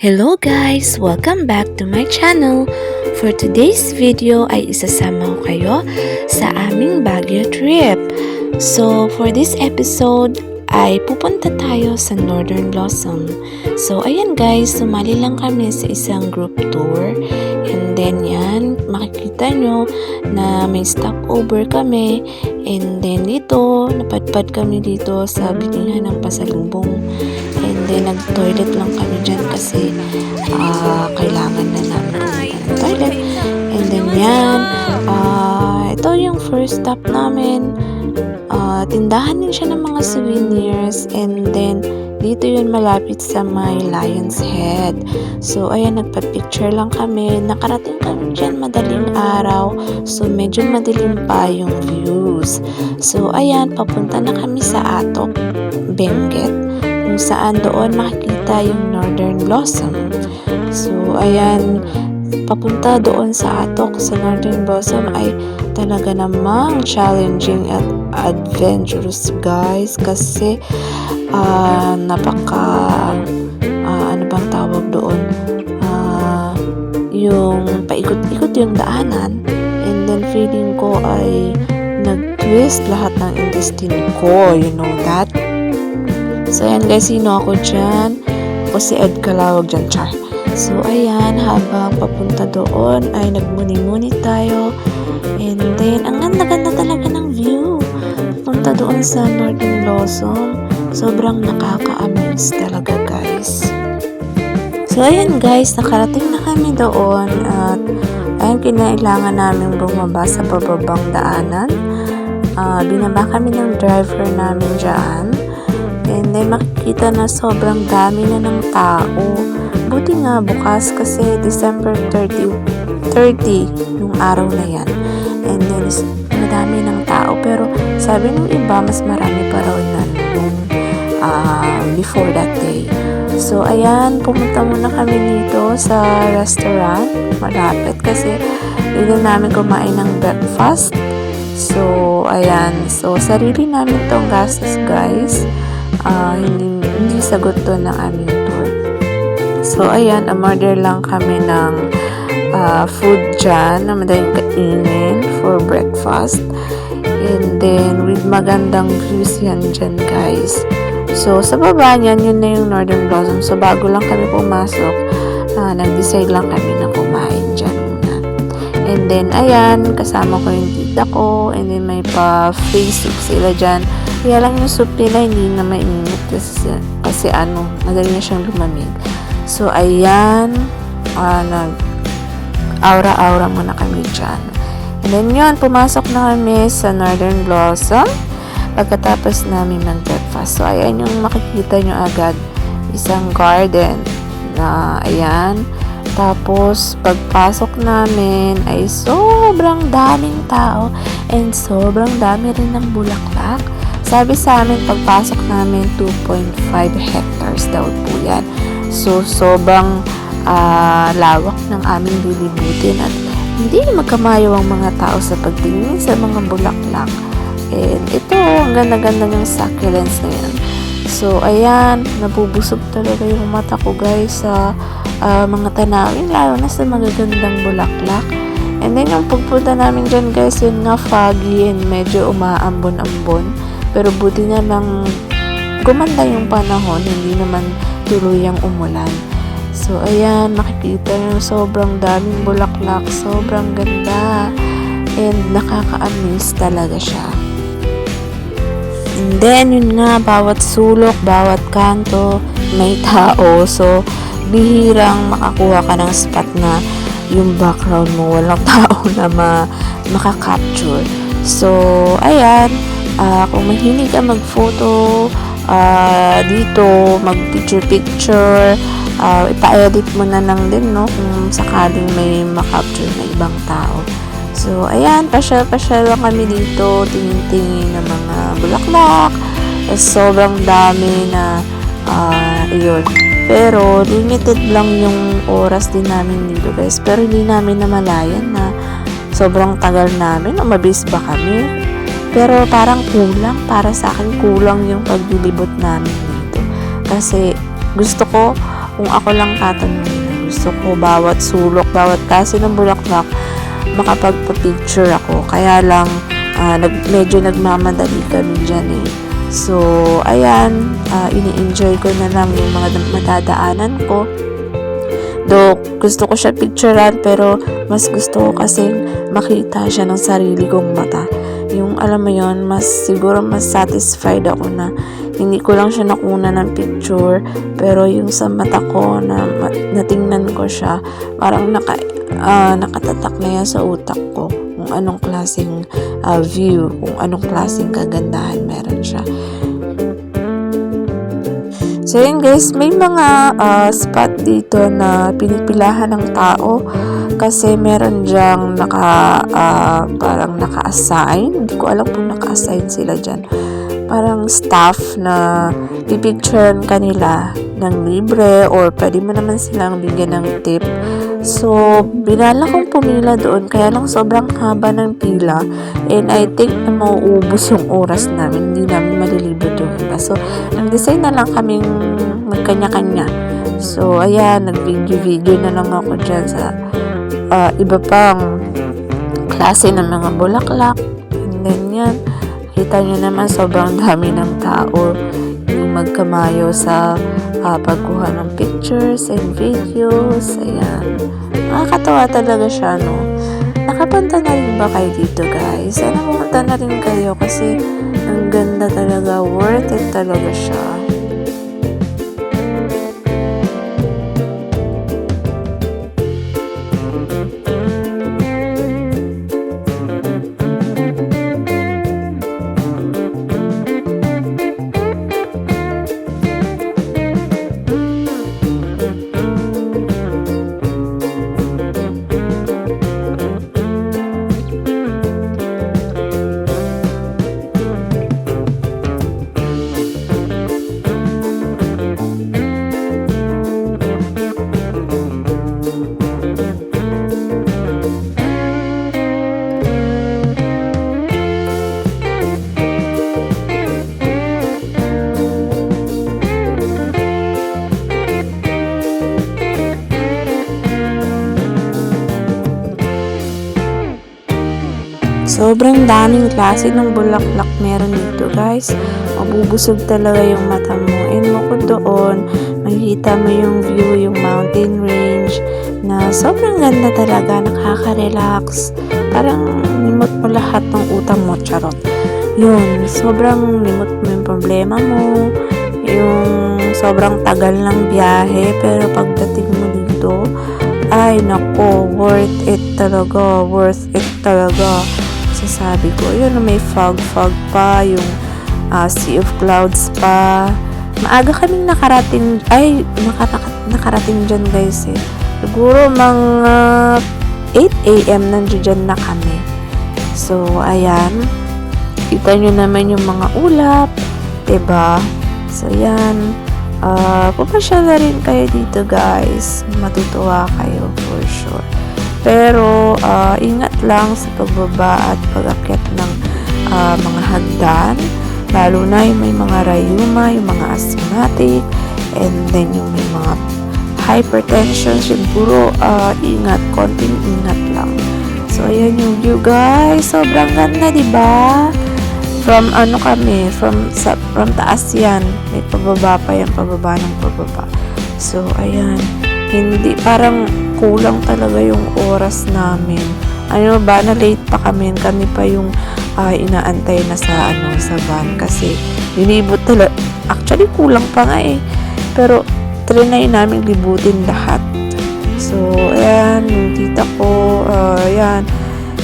Hello guys! Welcome back to my channel. For today's video ay isasama ko kayo sa aming Baguio trip. So for this episode ay pupunta tayo sa Northern Blossom. So ayan guys, sumali lang kami sa isang group tour. And then yan, makikita nyo na may stopover kami. And then dito, napadpad kami dito sa bilihan ng pasalubong. And then nag-toilet lang kami dyan kasi kailangan na namin ng toilet. And then yan, ito yung first stop namin. Tindahan din siya ng mga souvenirs. And then dito yun malapit sa may Lion's Head. So ayan, nagpa-picture lang kami. Nakarating kami dyan madaling araw. So medyo madilim pa yung views. So ayan, papunta na kami sa Atok, Benguet, kung saan doon makikita yung Northern Blossom. So ayan, papunta doon sa Atok, sa Northern Blossom ay talaga namang challenging at adventurous guys, kasi napaka ano bang tawag doon, yung paikot-ikot yung daanan. And then feeling ko ay nag-twist lahat ng intestine ko, you know that. So ayan guys, sino ako dyan? Ako si Ed Kalawag dyan, char. So ayan, habang papunta doon ay nagmuni-muni tayo. And then, ang ganda-ganda talaga ng view. Punta doon sa Northern Blossom. Sobrang nakaka-amaze talaga guys. So ayan guys, nakarating na kami doon. At ayan, kinailangan namin bumaba sa bababang daanan. Binaba kami ng driver namin dyan. And then makikita na sobrang dami na ng tao. Buti nga bukas kasi December 30 nung araw na yan. And then madami ng tao, pero sabi ng iba mas marami pa raw na nung before that day. So ayan, pumunta muna kami dito sa restaurant malapit kasi dito namin kumain ng breakfast. So ayan, so sarili namin tong gastos guys. Hindi sagot to ng aming tour. So ayan, umorder lang kami ng food dyan na madaling kainin for breakfast. And then with magandang views yan dyan guys. So sa baba niyan, yun na yung Northern Blossom. So bago lang kami pumasok, nag-decide lang kami na kumain dyan muna. And then ayan, kasama ko yung tita ko. And then may pa-free soup sila dyan. Kaya lang yung soup nila hindi na mainit kasi madali na siyang lumamig. So ayan, aura-aura muna kami dyan. And then yun, pumasok na kami sa Northern Blossom pagkatapos namin mag-breakfast. So ayan yung makikita nyo agad, isang garden na ayan. Tapos pagpasok namin ay sobrang daming tao and sobrang dami rin ng bulaklak. Sabi sa amin, pagpasok namin 2.5 hectares daw po yan. So sobrang lawak ng aming lilibutin at hindi magkamayo ang mga tao sa pagtingin sa mga bulaklak. And ito, ang ganda-ganda ng succulents na yan. So ayan, nabubusog talaga yung mata ko guys sa mga tanawin, lalo na sa magagandang bulaklak. And then yung pagpunta namin dyan guys, yun nga foggy and medyo umaambon-ambon. Pero buti na lang gumanda yung panahon, hindi naman tuluyang umulan. So ayan, makikita nyo sobrang daming bulaklak, sobrang ganda and nakaka-amaze talaga siya. And then yun nga, bawat sulok, bawat kanto may tao. So bihirang makakuha ka ng spot na yung background mo walang tao na makakapture. So ayan, kung mahilig ka mag-photo dito, mag-picture-picture, ipa-edit mo na lang din, no, kung sakaling may makapture na ibang tao. So ayan, pasyal-pasyal lang kami dito, tingin-tingin ng mga bulaklak. Sobrang dami na yun. Pero limited lang yung oras din namin dito guys. Pero hindi namin namalayan na sobrang tagal namin, o mabilis ba kami. Pero parang kulang, para sa akin kulang yung paglilibot namin dito. Kasi gusto ko kung ako lang tatanungin, gusto ko bawat sulok, bawat klase ng bulaklak makapagpa-picture ako. Kaya lang, medyo nagmamadali kami dyan eh. So, ayan, ini-enjoy ko na lang yung mga madadaanan ko. Though, gusto ko siya picturean, pero mas gusto ko kasing makita siya ng sarili kong mata. Yung, alam mo yon, siguro mas satisfied ako na hindi ko lang siya nakuna ng picture, pero yung sa mata ko na natingnan ko siya, parang nakatatak na yan sa utak ko kung anong klaseng view, kung anong klaseng kagandahan meron siya. So yun guys, may mga spot dito na pinipilahan ng tao kasi meron dyang parang naka-assign. Hindi ko alam kung naka-assign sila dyan. Parang staff na pipicturean kanila ng libre or pwede mo naman silang bigyan ng tip. So, binala kong pumila doon kaya lang sobrang haba ng pila and I think na mauubos yung oras namin, hindi namin malilibot yung iba. So, nag-design na lang kaming magkanya-kanya. So, ayan, nag-video na lang ako dyan sa iba pang klase ng mga bulaklak. And then yan, kita nyo naman sobrang dami ng tao yung magkamayo sa pagkuha ng pictures and videos. Ayan. Nakakatawa talaga siya, no? Nakapunta na rin ba kayo dito, guys? Sana pumunta na rin kayo kasi ang ganda talaga. Worth it talaga siya. Sobrang daming klase ng bulaklak meron dito, guys. Mabubusog talaga yung mata mo. And bukod doon, makikita mo yung view, yung mountain range na sobrang ganda talaga, nakaka-relax. Parang nimot mo lahat ng utang mo, charot. Yun, sobrang nimot mo yung problema mo, yung sobrang tagal ng biyahe, pero pagdating mo dito, ay nako, worth it talaga. Sabi ko, yun, may fog pa, yung sea of clouds pa. Maaga kaming nakarating dyan, guys, eh. Siguro mga 8 AM nandiyan na kami. So, ayan. Kita nyo naman yung mga ulap, diba? So, ayan. Pumasya na rin kayo dito, guys. Matutuwa kayo for sure. Pero, ingat lang sa pagbaba at pag-akyat ng mga hagdan. Lalo na yung may mga rayuma, yung mga asthmatic, and then yung may mga hypertension. Siguro, konting ingat lang. So, ayan yung view, guys. Sobrang ganda, diba? From taas yan. May pababa pa yan, pababa ng pababa. So, ayan. Hindi, parang kulang talaga yung oras namin. Ano ba, na late pa kami pa yung inaantay na sa van kasi linibot talaga. Actually, kulang pa nga eh. Pero, trinay namin libutin lahat. So, ayan, yung tita ko, ayan,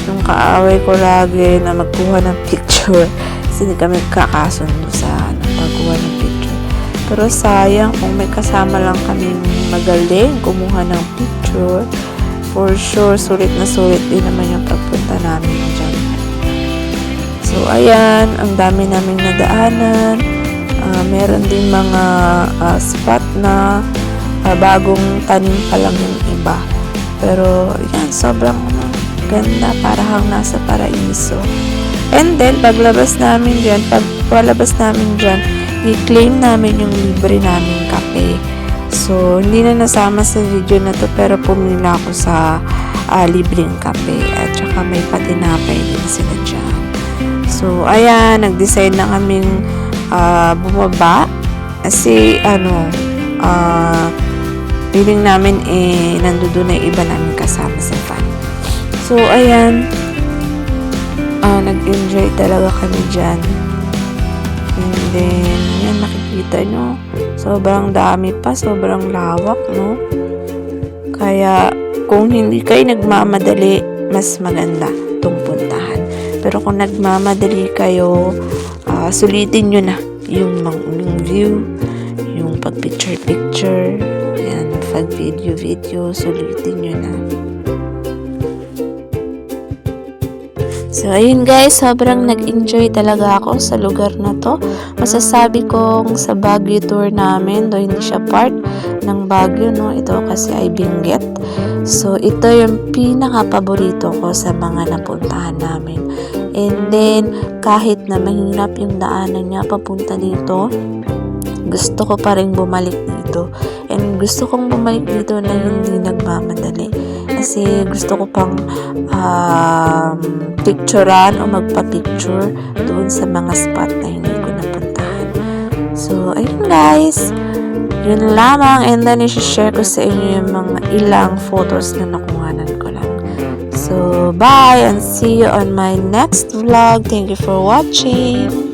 yung kaaway ko lagi na magkuha ng picture. Kasi hindi kami kakasundo sa pagkuha ng picture. Pero sayang kung may kasama lang kami magaling kumuha ng picture. For sure, sulit na sulit din naman yung pagpunta namin dyan. So, ayan, ang dami naming nadaanan. Meron din mga spot na bagong tanim pa lang yung iba. Pero, yan, sobrang ganda. Parang nasa paraiso. And then, paglabas namin dyan, i-claim namin yung libre naming kape. So, hindi na nasama sa video na to pero pumila ako sa libreng kape at saka may patinapay din sila dyan. So, ayan, nag-decide na kaming bumaba kasi feeling namin nandoon na iba namin kasama sa van. So, ayan, nag-enjoy talaga kami dyan. And then, yan, makikita nyo, sobrang dami pa, sobrang lawak, no? Kaya, kung hindi kayo nagmamadali, mas maganda itong puntahan. Pero kung nagmamadali kayo, sulitin nyo na yung view, yung pag-picture-picture, yan, pag-video-video, sulitin nyo na. So, ayun guys, sobrang nag-enjoy talaga ako sa lugar na to. Masasabi kong sa Baguio tour namin, though hindi siya part ng Baguio, no? Ito kasi ay Benguet. So, ito yung pinaka-paborito ko sa mga napuntahan namin. And then, kahit na mahirap yung daanan niya papunta dito, gusto ko pa rin bumalik dito. And gusto kong bumalik dito na hindi nagmamadali. Kasi gusto ko pang picturean o magpa-picture doon sa mga spot na hindi ko napuntahan. So, ayun guys. Yun lamang. And then, i-share ko sa inyo yung mga ilang photos na nakuhanan ko lang. So, bye and see you on my next vlog. Thank you for watching.